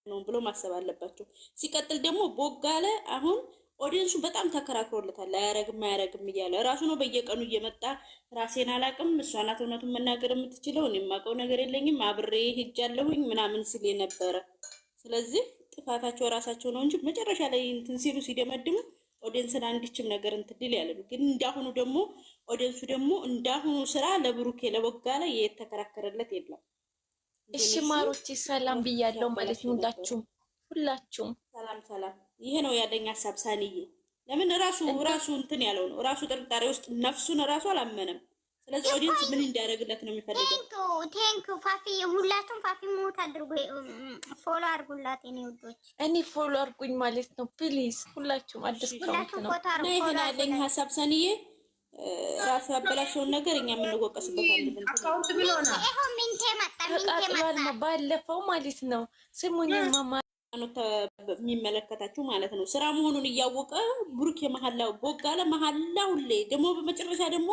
ነው ብሎ ማሰብ አለባቸው። ሲቀጥል ደግሞ ቦጋለ አሁን ኦዲየንሱ በጣም ተከራክሮለታል። አያረግም እያለ ራሱ ነው በየቀኑ እየመጣ ራሴን አላቅም፣ እሷ ናት እውነቱን መናገር የምትችለው፣ እኔ የማውቀው ነገር የለኝም፣ አብሬ ሄጃለሁኝ ምናምን ሲል የነበረ። ስለዚህ ጥፋታቸው ራሳቸው ነው እንጂ መጨረሻ ላይ እንትን ሲሉ ሲደመድሙ ኦዲየንስን አንዲችም ነገር እንትድል ያለን። ግን እንዳሁኑ ደግሞ ኦዲየንሱ ደግሞ እንዳሁኑ ስራ ለብሩኬ ለቦጋለ የተከራከረለት የለም። እሺ ማሮቼ ሰላም ብያለሁ ማለት ነው። ሁላችሁም ሰላም። ይሄ ነው ያለኝ ሀሳብ። ሳንዬ ለምን ራሱ እንትን ያለው ነው ራሱ ጥርጣሬ ውስጥ ነፍሱን ራሱ አላመነም። ስለዚህ ኦዲየንስ ምን እንዲያደርግለት ነው የሚፈልገው? ቴንክ ፋፊ፣ ሁላችሁም ፋፊ ሞት አድርጉ፣ ፎሎ አድርጉላት የኔ ውዶች። እኔ ፎሎ አድርጉኝ ማለት ነው ፕሊዝ። ሁላችሁም አዲስ ካውንት ነው እና ይሄ ያለኝ ሀሳብ ሳንዬ ራሱ ያበላሸውን ነገር እኛ የምንወቀስበት አለብን። አካውንት ብሎና ይሄው ሚንቴ መጣ ባለፈው ማለት ነው። ስሙኝ ማማ የሚመለከታችሁ ማለት ነው። ስራ መሆኑን እያወቀ ብሩክ የመሐላው ቦጋለ መሐላው ላይ ደግሞ በመጨረሻ ደግሞ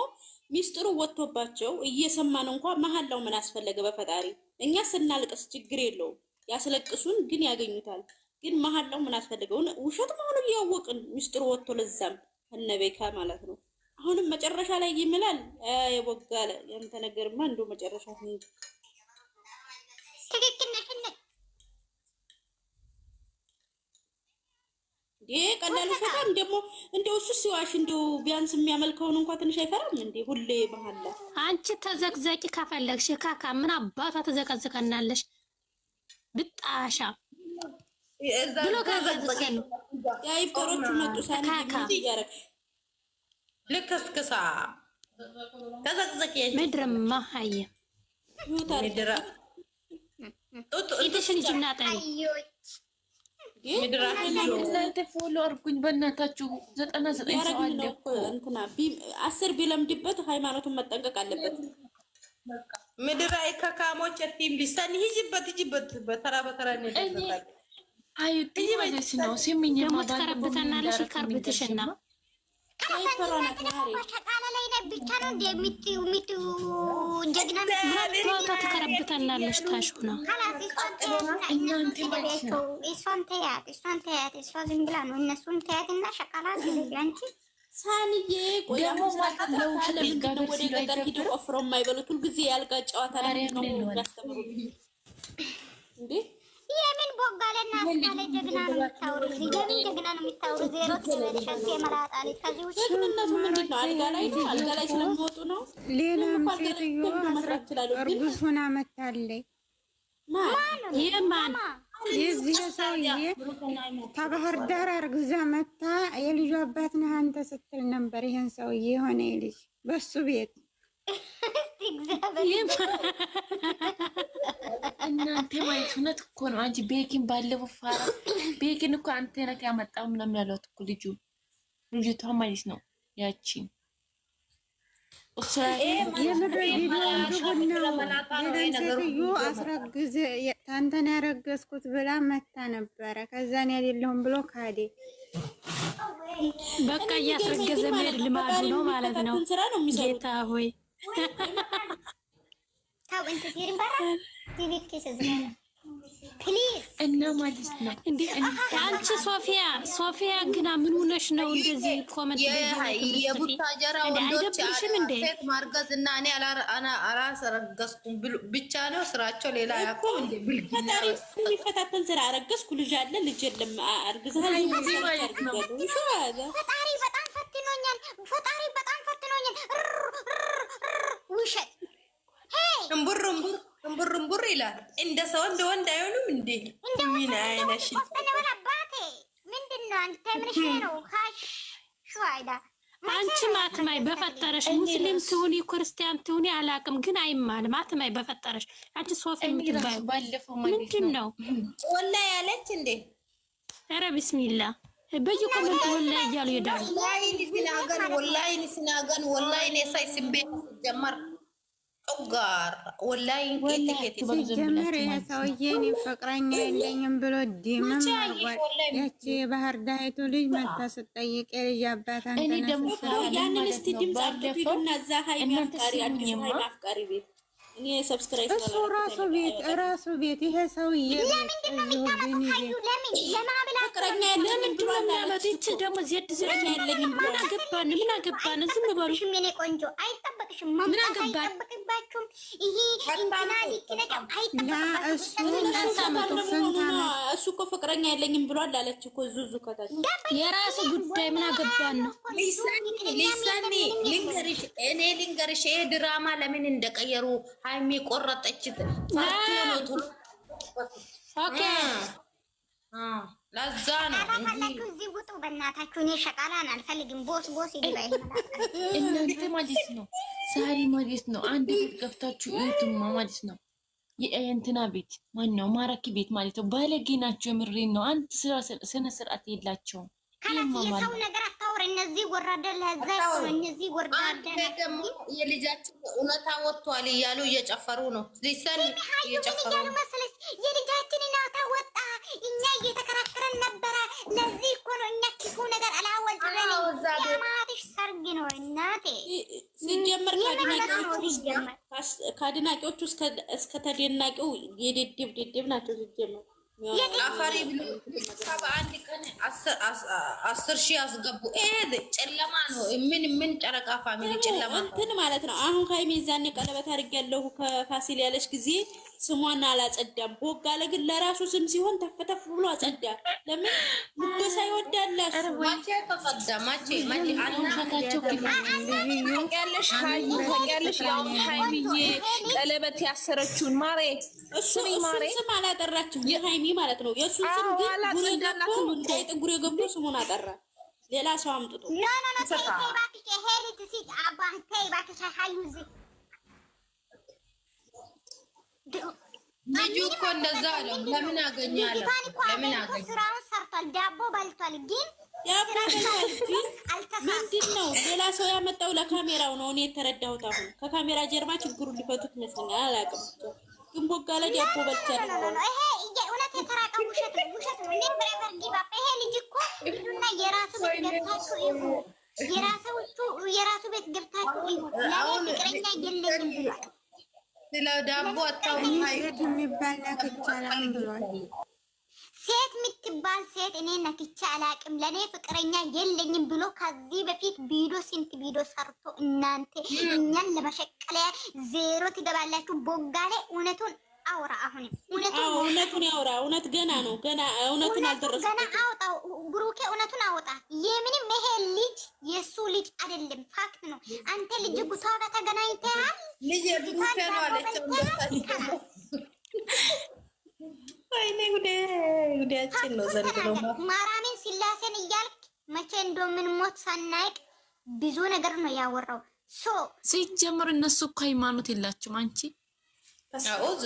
ሚስጥሩ ወጥቶባቸው እየሰማን እንኳን መሐላው ምን አስፈለገ? በፈጣሪ እኛ ስናልቅስ ችግር የለውም ያስለቅሱን፣ ግን ያገኙታል። ግን መሐላው ምን አስፈለገው? ውሸት መሆኑን እያወቅን ሚስጥሩ ወጥቶ ለዛም ከነበይካ ማለት ነው። አሁንም መጨረሻ ላይ ይምላል የቦጋለ ያንተ ነገርማ እንደው መጨረሻ ነው ትክክል ነሽ። ቀላሉ ፈታም ደግሞ እንደው እሱ ሲዋሽ እንደው ቢያንስ የሚያመልከውን እንኳን ትንሽ አይፈራም እንዴ? ሁሌ መሐላ አንቺ ተዘቅዘቂ ከፈለግሽ ካካ ምን አባቷ ተዘቀዝቀናለሽ? ብጣሻ ብሎ ከዘቅዘቀን ያይበሮቹ መጡ ሳኒ ይያረክ ልክስክሳ ተዘቅዘቂ ምድርማ ሀየ ምድራ ኢትሽን ጅናጣይ እናንተ ፎሎ አድርጉኝ በእናታችሁ። 99 ሰው አለ እኮ እንትና 10 ቢለምድበት ሃይማኖቱን መጠንቀቅ አለበት። ምድራ ከካሞች ቲም ቢሰን ይጅበት በተራ ነው አዩ ማለት ነው። ሲሚኝ ሞት ከረብተናለሽ ከርብትሽና ተከረብተናለሽ ታሽና እናንተ ሳንዬ ቆያ ለምንድነው ወደ ገጠር ሂደው ቆፍረው የማይበሉት? ሁልጊዜ ያልጋ ጨዋታ ነው ያስተምሩ እንዴ? የምን ቦጋለና አስካለ ጀግና ነው የምታወሩ? የምን ጀግና ነው የምታወሩ? ዜሮ ተመለሻት የመላጣሊ ከዚህ ውጭ ጀግንነቱ ምንድን ነው? አልጋ ላይ ስለሚወጡ ነው። ሌላም ሴትዮ እርጉዝ ሆና መታለች። ማን የዚህ ሰውዬ ከባህር ዳር አርግዛ መታ የልጁ አባት ነህ አንተ ስትል ነበር። ይሄን ሰውዬ የሆነ ልጅ በሱ ቤት እናንተ ማለት እውነት እኮ ነው። አንቺ ቤኪን ባለፈው ፋራ ቤኪን እኮ አንተ ነህ ያመጣው ምናምን ያሏት እኮ ልጅቷ ማለት ነው። ያቺ እሷ ሴትዮ አስረግዝ ታንተን ያረገዝኩት ብላ መታ ነበረ። ከዛን ያሌለሁም ብሎ ካዴ። በቃ እያስረገዘ መሄድ ልማዱ ነው ማለት ነው። ጌታ ሆይ እና ማለት ነው እንዴ አንቺ ሶፊያ ግና ምን ሆነሽ ነው እንደዚህ ኮመንት የቡታጀራ ወንዶች ሴት ማርገዝ እና እኔ አላስረገዝኩም ብቻ ነው ስራቸው። ሌላ ያቆም እንደ ብልግና የሚፈታተን ስራ አረገዝኩ ልጅ አለ ልጅ የለም አርግዘሃል ፈጣሪ በጣም ፈትኖኛል። ውሸት እምቡር ይላል። እንደ ሰው እንደ ወንድ አይሆንም እንዴ? ምን አይነሽ አባቴ ምንድነው? አንተ ምን ነው ሹአይዳ አንቺ ማትማይ በፈጠረሽ ሙስሊም ትሁኒ ክርስቲያን ትሁኒ አላቅም፣ ግን አይማልም። ማትማይ በፈጠረሽ አንቺ ሶፊ የምትባዩ ምንድነው? ወላሂ ያለች እንዴ? ኧረ ቢስሚላ በየኮመንት ወላሂ እያሉ ይሄዳሉ። ወላሂ ሲናገን ወላሂ ነሳይ ስቤ ጀመር ኦጋር ወላሂ ሲጀመር የሰውዬ እኔ ፍቅረኛ የለኝም ብሎ ዲምም ያቺ የባህር ዳይቱ ልጅ መታ ስትጠይቅ የልጅ አባት አንተ ነህ። ያንን እስቲ ድምፅ አጥፊቱና እዛ ሃይሚ አፍቃሪ አዲሱ ሃይሚ አፍቃሪ ቤት እኔ ሰብስክራይብ እሱ ራሱ ቤት ይሄ ሰውዬ ለምንድን ነው የሚቀመጠው? ሀዩ ለምን ለማብላት ፍቅረኛ ለምንድን ነው የሚያመጡት? ይቺ ደግሞ ዜድ ዝረኛ የለኝም። ምን አገባን? ዝም በሉ። የኔ ቆንጆ አይጠበቅሽም። መምጣት አይጠበቅባችሁም። ይሄ እንትና ሊክነቅ እሱ እኮ ፍቅረኛ የለኝም ብሏል አለች እኮ ዙዙ ከታች። የራሱ ጉዳይ ምን አገባን ነው። ሊሰኒ ልንገርሽ ይሄ ድራማ ለምን እንደቀየሩ ሃይሚ ቆረጠች። ፈርቶ ነው ቶሎ ኦኬ ለዛ ነው ካላችሁ እዚህ ውጡ በእናታችሁ። እኔ ሸቃላን አልፈልግም። ቦስ ይባይ እናንተ ማለት ነው ዛሬ ማለት ነው አንድ ቤት ገብታችሁ እዩትማ ማለት ነው። የእንትና ቤት ማነው ማራኪ ቤት ማለት ነው። ባለጌ ናቸው። የምሬን ነው። አንድ ስነ ስርዓት የላቸውም። የሰው ነገር አታወሪ። እነዚህ ወራደ ለዛ እነዚህ ወራደ ደግሞ የልጃችን እውነታ ወጥቷል እያሉ እየጨፈሩ ነው። ሊሰኒ እየጨፈሩ ነው መሰለሽ። የልጃችን እውነታ ወጣ። እኛ እየተከራከረን ነበረ። ለዚህ እኮ ነው እኛ ክፉ ነገር አላወጣንም። ያማትሽ ሰርግ ነው እናቴ። ሲጀመር ከአድናቂዎቹ እስከ ተደናቂው የደደብ ናቸው ሲጀመር አፈሪ ብሎ በአንድ ቀን 10,000 አስገቡ። ጨለማ ነው። ምን ጨረቃ ፋሚሊ ጨለማ እንትን ማለት ነው። አሁን ሃይሚ ዛኔ ቀለበት አድርጌያለሁ ከፋሲል ያለች ጊዜ ስሟን አላጸዳም። ቦጋለ ግን ለራሱ ስም ሲሆን ተፈተፍ ብሎ አጸዳ። ለምን ሙገሳ ይወዳላሽ? ማቼ ተጸዳ ማቼ አናታቸው ያለሽ ታውቂያለሽ። ያው ሃይሚዬ ቀለበት ያሰረችውን ማሬ እሱ ስም አላጠራችም። የሃይሚ ማለት ነው። የእሱ ስም ግን ጉሬ ገብቶ ስሙን አጠራ። ሌላ ሰው አምጥቶ ልጁ እኮ እንደዛ አለው። ለምን አገኛለሁ? ለምን አገኘ? ስራውን ሰርቷል። ዳቦ በልቷል። ግን ምንድን ነው ሌላ ሰው ያመጣው? ለካሜራው ነው እኔ የተረዳሁት። አሁን ከካሜራ ጀርባ ችግሩን ሊፈቱት ይመስለኛል። አላውቅም ግን ቦጋለ ዳቦ በልቻለሁ። ይሄ እውነት የተራቀ ውሸት ነው። እኔ ብሬቨር ጊባፕ ይሄ ልጅ እኮ እና የራሱ ቤት ገብታችሁ ይሁ የራሱ ቤት ገብታችሁ ይሁ ለኔ ፍቅረኛ የለኝም ብሏል። ስለ ዳቦ አታውም። ሴት የሚባል ነክቻላም ብሏል። ሴት የምትባል ሴት እኔ ነክቼ አላቅም፣ ለእኔ ፍቅረኛ የለኝም ብሎ ከዚህ በፊት ስንት ቪዲዮ ሰርቶ እናንተ እኛን ለመሸቀለያ ዜሮ ትገባላችሁ። ቦጋሌ እውነቱን አውራ። አሁንም እውነቱን ያውራ። እውነት ገና ነው። ገና እውነቱን አልደረሰም። ገና አውጣው ብሩኬ፣ እውነቱን አውጣ። የምንም ይሄ ልጅ የሱ ልጅ አይደለም፣ ፋክት ነው። አንተ ልጅ ጉቷ ጋር ተገናኝተሃል። ልጅ ብሩኬ ነው አለችው። ወይኔ ጉዳያችን ነው ዘንድሮ። ማርያምን ሲላሴን እያልክ መቼ እንደምን ሞት ሳናይቅ ብዙ ነገር ነው ያወራው። ሲጀምር እነሱ እኮ ሃይማኖት የላቸውም። አንቺ አውዙ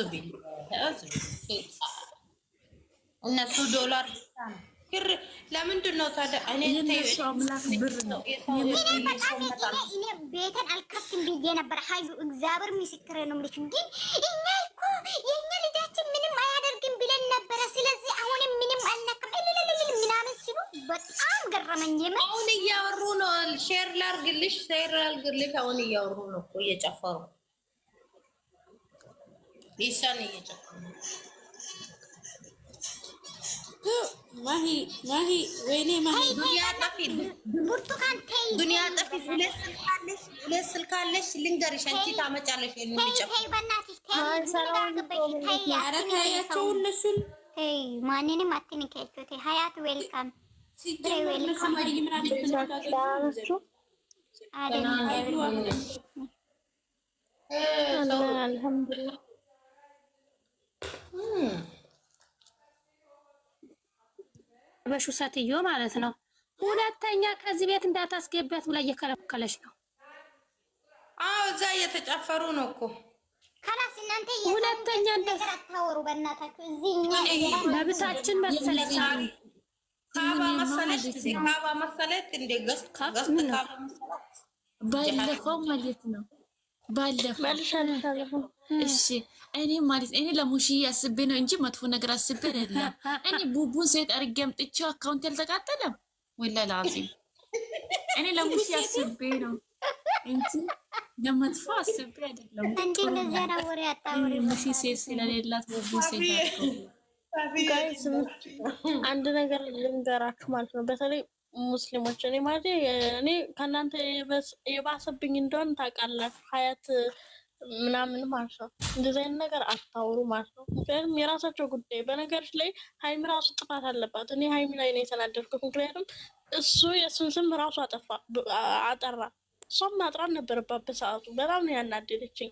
እነሱ ዶላር ክር ለምንድን ነው ታዲያ? እነሱ አምላክ ብር ነው። እኔ ቤተን አልከፍትም ብዬ ነበር። ሀዩ እግዚአብሔር ምስክሬ ነው የምልሽ። ግን እኛ እኮ የእኛ ልጃችን ምንም አያደርግም ብለን ነበረ። ስለዚህ አሁንም ምንም አልነካም ምናምን ሲሉ በጣም ገረመኝ። አሁን እያወሩ ነው። ሼር ላርግልሽ። አሁን እያወሩ ነው እኮ እየጨፈሩ ሊሳን እየጨፈሩ ማሂ ወይኔ ማሂ ብርቱካን ተይ፣ ዱንያ ጠፊ። ሁለት ስልክ አለሽ ልንገርሽ፣ አንቺ ታመጫለሽ። ተይ በእናትሽ ተይ። ኧረ ተያቸው እነሱን። ተይ ማንንም አትንኪያቸው። ተይ ሀያት ዌልካም አልሐምዱሊላህ። በሹ ሴትዮ ማለት ነው። ሁለተኛ ከዚህ ቤት እንዳታስገቢያት ብላ እየከለከለች ነው። አዎ እዛ እየተጨፈሩ ነው እኮ። ካላስ እናንተ ሁለተኛ እንደታወሩ በእናታችሁ እዚህ እኛ ለብታችን መሰለኝ ካባ መሰለች እንደ ገስት ካባ መሰለች። ባለፈው ማለት ነው ባለፈው እሺ እኔ ማለት እኔ ለሙሽዬ አስቤ ነው እንጂ መጥፎ ነገር አስቤ አይደለም። እኔ ቡቡን ሴት አድርጌ አምጥቼ አካውንት ያልተቃጠለም ወላ ላዚም እኔ ለሙሽዬ አስቤ ነው። እንጂ ለመጥፎ አስቤ አይደለም። እንደዚህ ነው ወሬ አጣውሪ ሙሺ ሴት ስለሌላት ብዙ ሴት ጋይስ አንድ ነገር ልንገራችሁ ማለት ነው። በተለይ ሙስሊሞች እኔ ከእናንተ የባሰብኝ እንደሆነ ታውቃላችሁ። ሀያት ምናምን ማለት ነው። እንደዚህ አይነት ነገር አታውሩ ማለት ነው። ምክንያቱም የራሳቸው ጉዳይ። በነገሮች ላይ ሀይሚ ራሱ ጥፋት አለባት። እኔ ሀይሚ ላይ ነው የተናደድኩት። ምክንያቱም እሱ የእሱን ስም ራሱ አጠራ። እሷም ማጥራት ነበረባት በሰዓቱ። በጣም ነው ያናደደችኝ።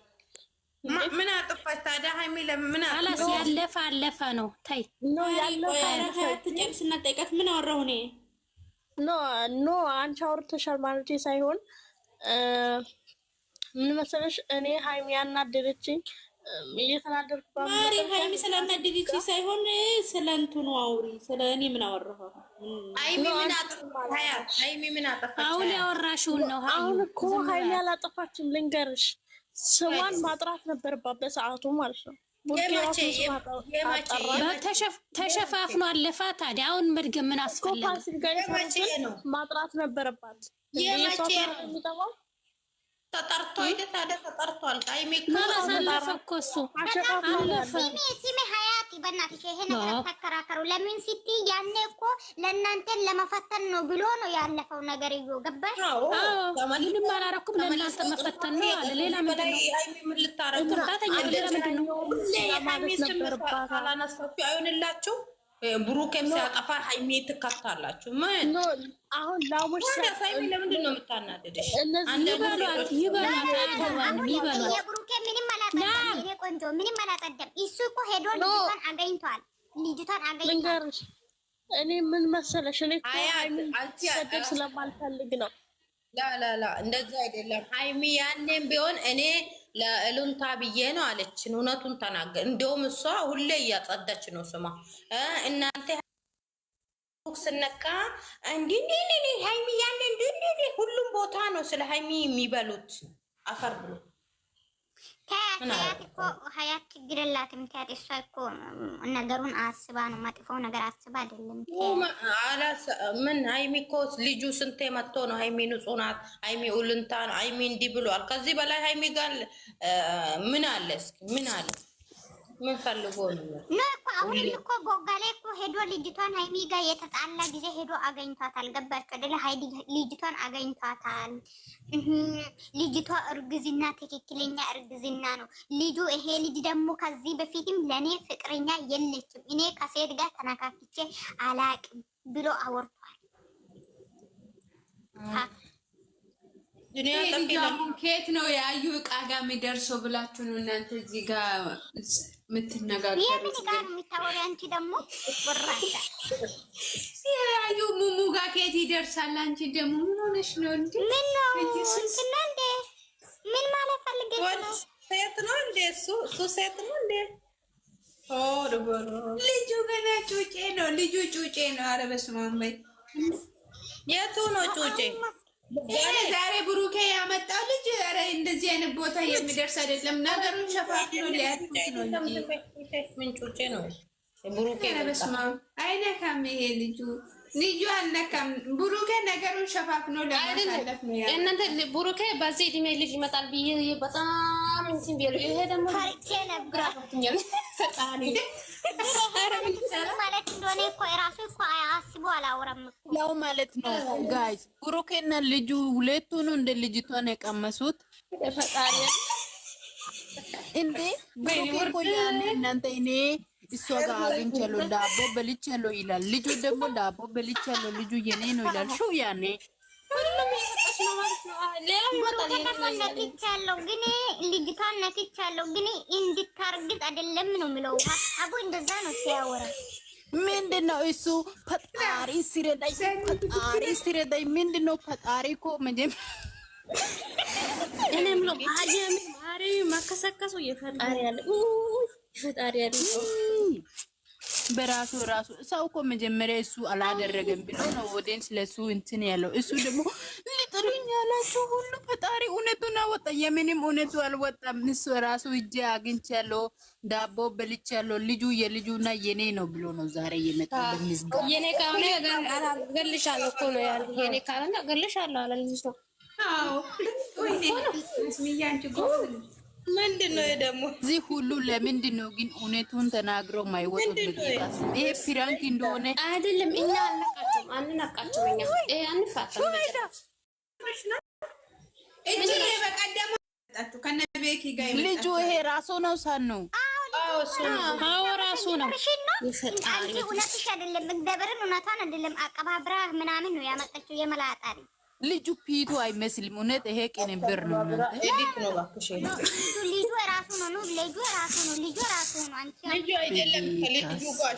ምን አጠፋች ታዲያ ሀይሚ? ለምን አላስ ያለፈ ነው። ታይ ትጨርስና ጠይቃት። ምን አወራሁ እኔ? ኖ አንቺ አውርተሻል ማለት ሳይሆን ምን መሰለሽ፣ እኔ ሀይሚ ያናደደችኝ እየተናደድኩባት ሀይሚ ስላናደደችኝ ሳይሆን ስለ እንትኑ አውሪ። ስለ እኔ ምን አወራሁ? ሀይሚ ምን አጠፋች? አሁን ያወራሽውን ነው። አሁን እኮ ሀይሚ አላጠፋችም። ልንገርሽ፣ ስሟን ማጥራት ነበረባት በሰዓቱ ማለት ነው። ተሸፋፍኖ አለፋ። ታዲያ አሁን መድገም ምን አስፈለገ? ማጥራት ነበረባት። ተጠርቶ ተጠርቷል። ሀይሚ አለፈ እኮ እሱ አለፈ። ሲሜ ሀያት በእናትሽ ይሄ ነገር ተከራከሩ። ለምን ስትይ ያኔ እኮ ለእናንተን ለመፈተን ነው ብሎ ነው ያለፈው ነገር ይዞ ገባሽ? ምንም አላረኩም ለእናንተ መፈተን ነው አለ። ሌላ ምንድን ነው? ሀይሚ ምን ልታረግ ሌላ ምንድን ነው? ሀይሚ ስም ካላነሳችሁ አይሆንላችሁ። ብሩኬም ሲያጠፋ ሀይሚ ትካታላችሁ። ምን አሁን ላሞች ሀይሚ ለምንድን ነው የምታናደደሽ? ይበሏት። የብሩኬ ምንም አላጠደም። የኔ ቆንጆ ምንም አላጠደም። እሱ እኮ ሄዶ ልጅቷን አገኝቷል። እኔ ምን መሰለሽ፣ እኔ ሰደብ ስለማልፈልግ ነው። ላ እንደዛ አይደለም። ሀይሚ ያኔም ቢሆን እኔ ለእሉንታ ብዬ ነው አለችን። እውነቱን ተናገር። እንደውም እሷ ሁሌ እያጸዳች ነው ስማ። እናንተ ስነካ እንዲህ ሀይሚ ያኔ እንዲህ ሁሉም ቦታ ነው ስለ ሀይሚ የሚበሉት አፈር ብሎ ሀያት ችግር የላትም። ታያት እሷ እኮ ነገሩን አስባ ነው፣ መጥፎ ነገር አስባ አይደለም። ምን ሀይሚ እኮ ልጁ ስንቴ መጥቶ ነው ሀይሚ ንጹህ ናት፣ ሀይሚ ውልንታ ነው፣ ሀይሚ እንዲህ ብሏል። ከዚህ በላይ ሀይሚ ጋር ምን አለ? እስኪ ምን አለ? ምን ፈልጎ ነው እኮ አሁን እኮ ቦጋሌ እኮ ሄዶ ልጅቷን ሀይሚ ጋር የተጣላ ጊዜ ሄዶ አገኝቷታል። ገባች አይደለ? ልጅቷን አገኝቷታል። ልጅቷ እርግዝና ትክክለኛ እርግዝና ነው ልጁ። ይሄ ልጅ ደግሞ ከዚህ በፊትም ለኔ ፍቅረኛ የለችም፣ እኔ ከሴት ጋር ተነካክቼ አላቅም ብሎ አወርቷል። ከየት ነው ያዩ እቃ ጋር የሚደርሰው ብላችሁ ነው እናንተ እዚህ ጋር የምትነጋገሩት? የምን እቃ ነው የምታወሪ አንቺ? ደግሞ ያዩ ሙሙ ጋር ከየት ይደርሳል? አንቺ ደግሞ ምን ሆነሽ ነው እንዴ? ምን ነው እንዴ? ምን ማለት ፈልገሽ ነው? ሴት ነው እንዴ? እሱ ሴት ነው እንዴ? ልጁ ገና ጩጬ ነው። ልጁ ጩጬ ነው። ኧረ በስመ አብ በይ። የቱ ነው ጩጬ? ዛሬ ብሩኬ ያመጣው ልጅ ኧረ እንደዚህ አይነት ቦታ የሚደርስ አይደለም። ነገሩን ሸፋፍኖ ሊያጥፉት ነው እንጂ ምን ጩጬ ነው ብሩኬ? በስመ አብ አይነካም። ይሄ ልጁ አልነካም። ብሩኬ ነገሩን ሸፋፍኖ ለማሳለፍ ነው ያለው። እናንተ ብሩኬ በዚህ እድሜ ልጅ ይመጣል ብዬ በጣም እንትን ቢሉ ይሄ ደግሞ ማለት እንደሆነ እኮ እራሱ እኮ አስቦ አላወራም እኮ ያው ማለት ነው። ጋይስ ብሩኬና ልጁ ሁለቱ ነው እንደ ልጅቷን የቀመሱት። ፈጣሪ እንዴ ብሩኬ እኮ ያኔ እናንተ እኔ እሷ ጋር አግኝቻለሁ ዳቦ በልቻለሁ ይላል። ልጁ ደግሞ ዳቦ በልቻለሁ ልጁ የኔ ነው ይላል። ሹ ያኔ ነክቻለሁ ግን ልጅቷን ነክቻለሁ ግን እንድታርግጥ አይደለም ነው የሚለው። አቡ እንደዛ ነው ሲያወራ። ምንድነው እሱ ፈጣሪ ሲረዳኝ ምንድነው ፈጣሪ እኮ መጀመሪያ እኔም ነው ማሪ ማከሰከሱ የፈጣሪ ያለ በራሱ ሰው እኮ መጀመሪያ እሱ አላደረገም ብሎ ነው ወዴን ስለሱ እንትን ያለው። እሱ ደግሞ ሊጥሩኝ ያላችሁ ሁሉ ፈጣሪ እውነቱን አወጣ። የምንም እውነቱ አልወጣም። እሱ ራሱ እጄ አግኝቻለሁ ዳቦ በልቻለሁ ልጁ የልጁና የኔ ነው ብሎ ነው ዛሬ የመጣው። በሚዝጋ የኔ ካለ ገልሻለሁ እኮ ነው ያለው። የኔ ካለ ገልሻለሁ አለ ልጅ ነው ምንድን ነው ደግሞ እዚህ ሁሉ ለምንድን ነው ግን እውነቱን ተናግረው ማይወጡት? በጌታስ ይሄ ፕራንክ እንደሆነ አይደለም። እኛ አንነቃቸውም። እኛ አንፋታም። ልጁ ይሄ ራሱ ነው ሳን ነው ራሱ ነው። እውነትሽ አይደለም። እግዚአብሔርን እውነቷን አይደለም። አቀባብራ ምናምን ነው ያመጣችው የመላጣሪ ልጁ ፒቱ አይመስልም። እውነት ይሄ ቅንብር ነው። ኤዲት ነው እባክሽ። ልጁ ራሱ ነው። ልጁ ራሱ ነው። ልጁ ራሱ ነው። አንቺ ልጁ አይደለም ከልጁ ጋር